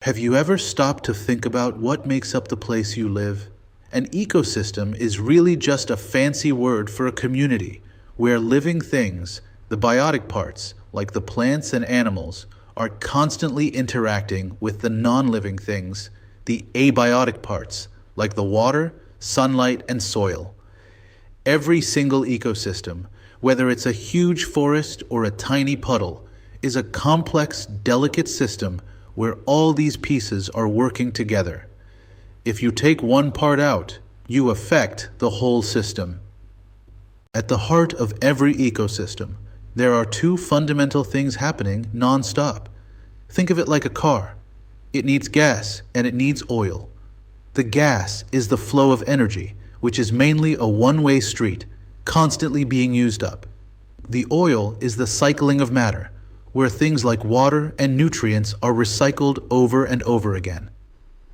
Have you ever stopped to think about what makes up the place you live? An ecosystem is really just a fancy word for a community where living things, the biotic parts, like the plants and animals, are constantly interacting with the non-living things, the abiotic parts, like the water, sunlight, and soil. Every single ecosystem, whether it's a huge forest or a tiny puddle, is a complex, delicate system where all these pieces are working together. If you take one part out, you affect the whole system. At the heart of every ecosystem, there are two fundamental things happening non-stop. Think of it like a car. It needs gas and it needs oil. The gas is the flow of energy, which is mainly a one-way street, constantly being used up. The oil is the cycling of matter, where things like water and nutrients are recycled over and over again.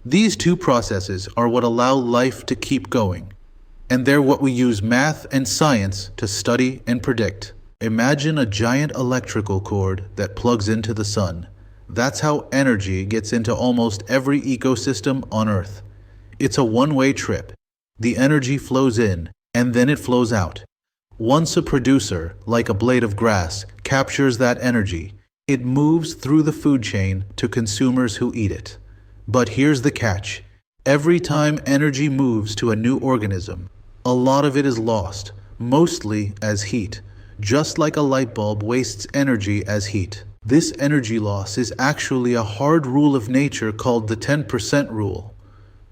These two processes are what allow life to keep going, and they're what we use math and science to study and predict. Imagine a giant electrical cord that plugs into the sun. That's how energy gets into almost every ecosystem on Earth. It's a one-way trip. The energy flows in, and then it flows out. Once a producer, like a blade of grass, captures that energy, it moves through the food chain to consumers who eat it. But here's the catch. Every time energy moves to a new organism, a lot of it is lost, mostly as heat, just like a light bulb wastes energy as heat. This energy loss is actually a hard rule of nature called the 10% rule.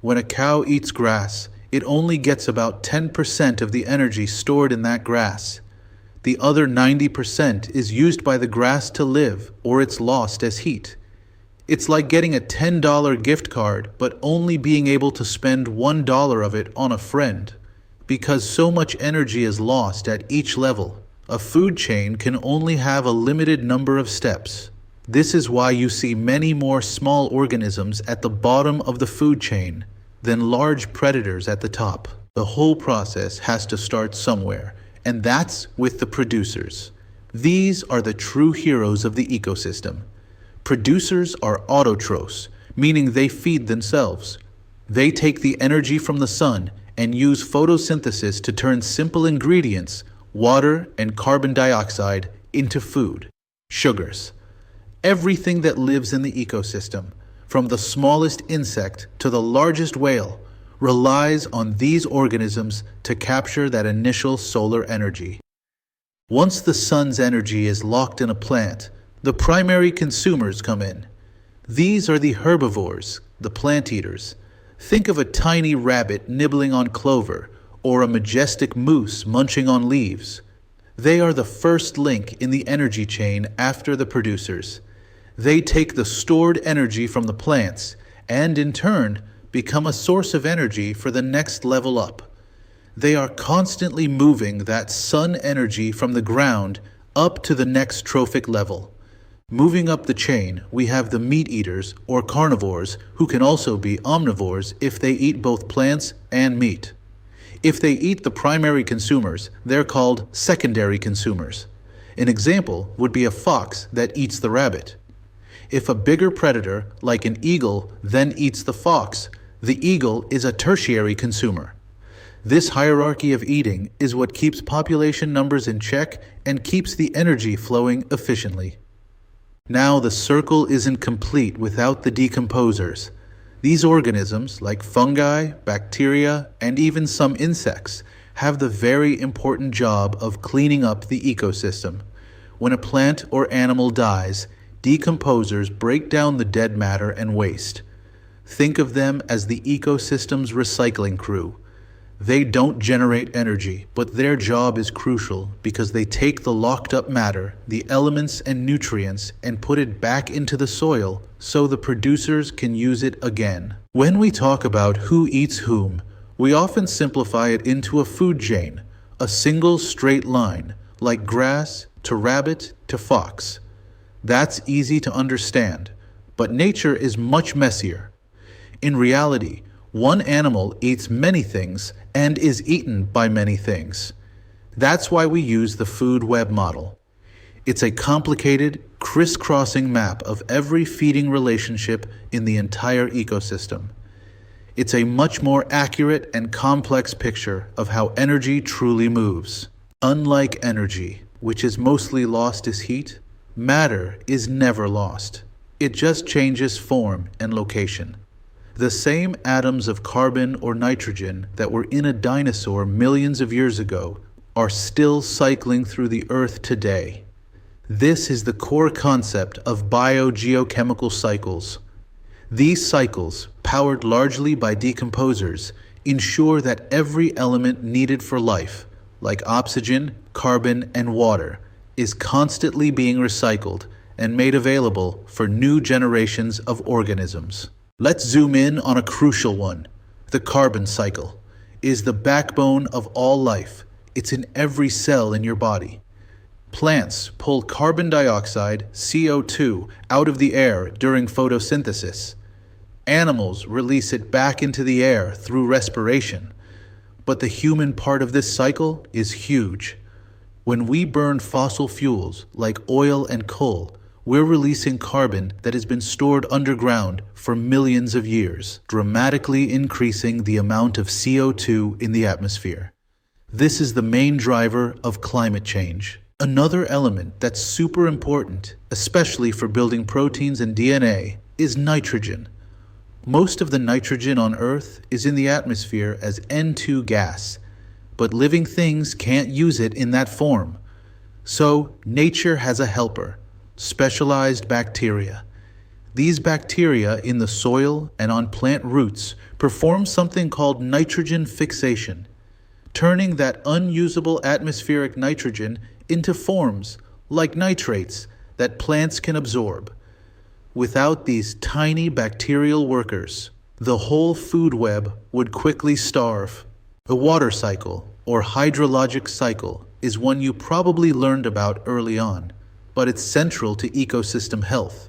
When a cow eats grass, it only gets about 10% of the energy stored in that grass. The other 90% is used by the grass to live, or it's lost as heat. It's like getting a $10 gift card, but only being able to spend $1 of it on a friend. Because so much energy is lost at each level, a food chain can only have a limited number of steps. This is why you see many more small organisms at the bottom of the food chain than large predators at the top. The whole process has to start somewhere, and that's with the producers. These are the true heroes of the ecosystem. Producers are autotrophs, meaning they feed themselves. They take the energy from the sun and use photosynthesis to turn simple ingredients, water and carbon dioxide, into food, sugars. Everything that lives in the ecosystem, from the smallest insect to the largest whale, relies on these organisms to capture that initial solar energy. Once the sun's energy is locked in a plant, the primary consumers come in. These are the herbivores, the plant eaters. Think of a tiny rabbit nibbling on clover, or a majestic moose munching on leaves. They are the first link in the energy chain after the producers. They take the stored energy from the plants and, in turn, become a source of energy for the next level up. They are constantly moving that sun energy from the ground up to the next trophic level. Moving up the chain, we have the meat eaters, or carnivores, who can also be omnivores if they eat both plants and meat. If they eat the primary consumers, they're called secondary consumers. An example would be a fox that eats the rabbit. If a bigger predator, like an eagle, then eats the fox, the eagle is a tertiary consumer. This hierarchy of eating is what keeps population numbers in check and keeps the energy flowing efficiently. Now the circle isn't complete without the decomposers. These organisms, like fungi, bacteria, and even some insects, have the very important job of cleaning up the ecosystem. When a plant or animal dies, decomposers break down the dead matter and waste. Think of them as the ecosystem's recycling crew. They don't generate energy, but their job is crucial because they take the locked up matter, the elements and nutrients, and put it back into the soil so the producers can use it again. When we talk about who eats whom, we often simplify it into a food chain, a single straight line, like grass to rabbit to fox. That's easy to understand, but nature is much messier. In reality, one animal eats many things and is eaten by many things. That's why we use the food web model. It's a complicated, crisscrossing map of every feeding relationship in the entire ecosystem. It's a much more accurate and complex picture of how energy truly moves. Unlike energy, which is mostly lost as heat, matter is never lost. It just changes form and location. The same atoms of carbon or nitrogen that were in a dinosaur millions of years ago are still cycling through the Earth today. This is the core concept of biogeochemical cycles. These cycles, powered largely by decomposers, ensure that every element needed for life, like oxygen, carbon, and water, is constantly being recycled and made available for new generations of organisms. Let's zoom in on a crucial one. The carbon cycle is the backbone of all life. It's in every cell in your body. Plants pull carbon dioxide, CO2, out of the air during photosynthesis. Animals release it back into the air through respiration. But the human part of this cycle is huge. When we burn fossil fuels like oil and coal, we're releasing carbon that has been stored underground for millions of years, dramatically increasing the amount of CO2 in the atmosphere. This is the main driver of climate change. Another element that's super important, especially for building proteins and DNA, is nitrogen. Most of the nitrogen on Earth is in the atmosphere as N2 gas, but living things can't use it in that form. So, nature has a helper: specialized bacteria. These bacteria in the soil and on plant roots perform something called nitrogen fixation, turning that unusable atmospheric nitrogen into forms, like nitrates, that plants can absorb. Without these tiny bacterial workers, the whole food web would quickly starve. The water cycle, or hydrologic cycle, is one you probably learned about early on, but it's central to ecosystem health.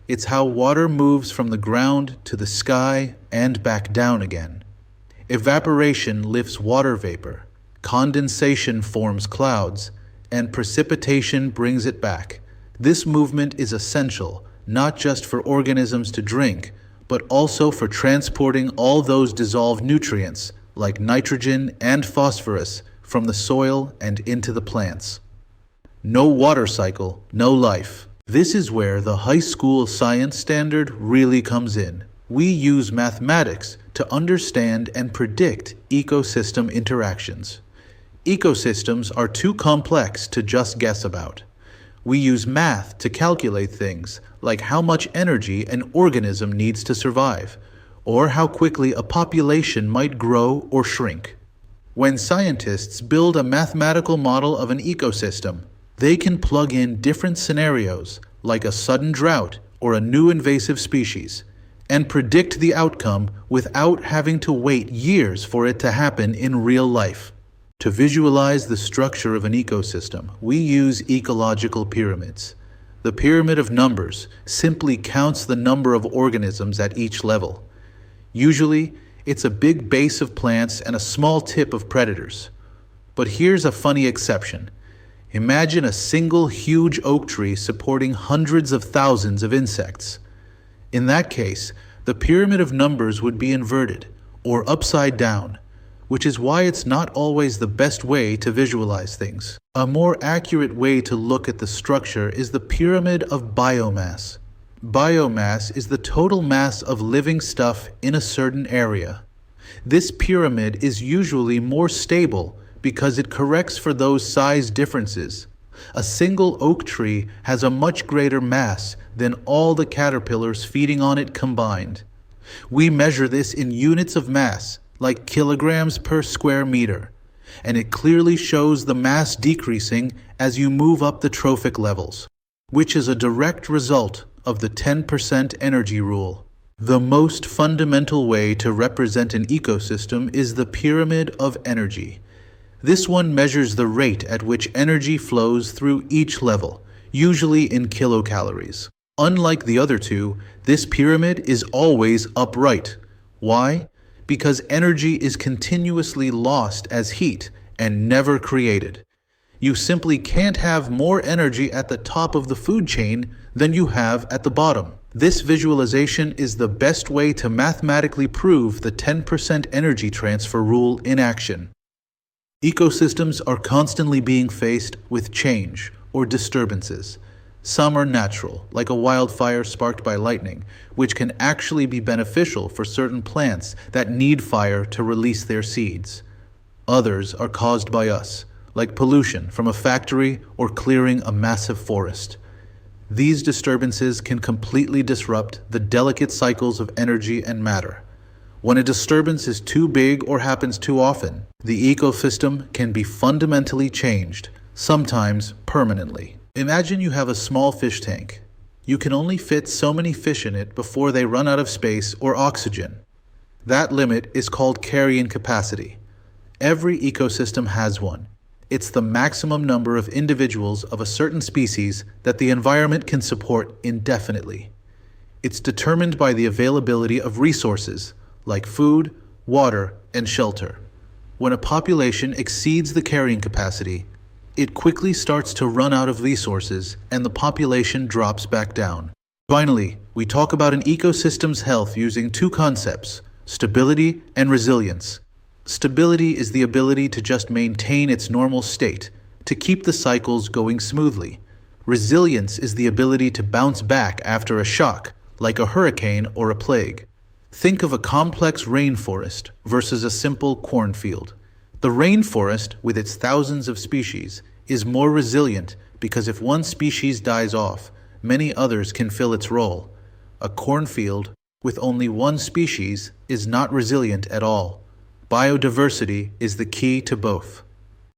It's how water moves from the ground to the sky and back down again. Evaporation lifts water vapor, condensation forms clouds, and precipitation brings it back. This movement is essential, not just for organisms to drink, but also for transporting all those dissolved nutrients, like nitrogen and phosphorus, from the soil and into the plants. No water cycle, no life. This is where the high school science standard really comes in. We use mathematics to understand and predict ecosystem interactions. Ecosystems are too complex to just guess about. We use math to calculate things like how much energy an organism needs to survive, or how quickly a population might grow or shrink. When scientists build a mathematical model of an ecosystem, they can plug in different scenarios, like a sudden drought or a new invasive species, and predict the outcome without having to wait years for it to happen in real life. To visualize the structure of an ecosystem, we use ecological pyramids. The pyramid of numbers simply counts the number of organisms at each level. Usually, it's a big base of plants and a small tip of predators. But here's a funny exception. Imagine a single huge oak tree supporting hundreds of thousands of insects. In that case, the pyramid of numbers would be inverted, or upside down, which is why it's not always the best way to visualize things. A more accurate way to look at the structure is the pyramid of biomass. Biomass is the total mass of living stuff in a certain area. This pyramid is usually more stable because it corrects for those size differences. A single oak tree has a much greater mass than all the caterpillars feeding on it combined. We measure this in units of mass, like kilograms per square meter, and it clearly shows the mass decreasing as you move up the trophic levels, which is a direct result of the 10% energy rule. The most fundamental way to represent an ecosystem is the pyramid of energy. This one measures the rate at which energy flows through each level, usually in kilocalories. Unlike the other two, this pyramid is always upright. Why? Because energy is continuously lost as heat and never created. You simply can't have more energy at the top of the food chain than you have at the bottom. This visualization is the best way to mathematically prove the 10% energy transfer rule in action. Ecosystems are constantly being faced with change or disturbances. Some are natural, like a wildfire sparked by lightning, which can actually be beneficial for certain plants that need fire to release their seeds. Others are caused by us, like pollution from a factory or clearing a massive forest. These disturbances can completely disrupt the delicate cycles of energy and matter. When a disturbance is too big or happens too often, the ecosystem can be fundamentally changed, sometimes permanently. Imagine you have a small fish tank. You can only fit so many fish in it before they run out of space or oxygen. That limit is called carrying capacity. Every ecosystem has one. It's the maximum number of individuals of a certain species that the environment can support indefinitely. It's determined by the availability of resources, like food, water, and shelter. When a population exceeds the carrying capacity, it quickly starts to run out of resources and the population drops back down. Finally, we talk about an ecosystem's health using two concepts: stability and resilience. Stability is the ability to just maintain its normal state, to keep the cycles going smoothly. Resilience is the ability to bounce back after a shock, like a hurricane or a plague. Think of a complex rainforest versus a simple cornfield. The rainforest, with its thousands of species, is more resilient because if one species dies off, many others can fill its role. A cornfield with only one species is not resilient at all. Biodiversity is the key to both.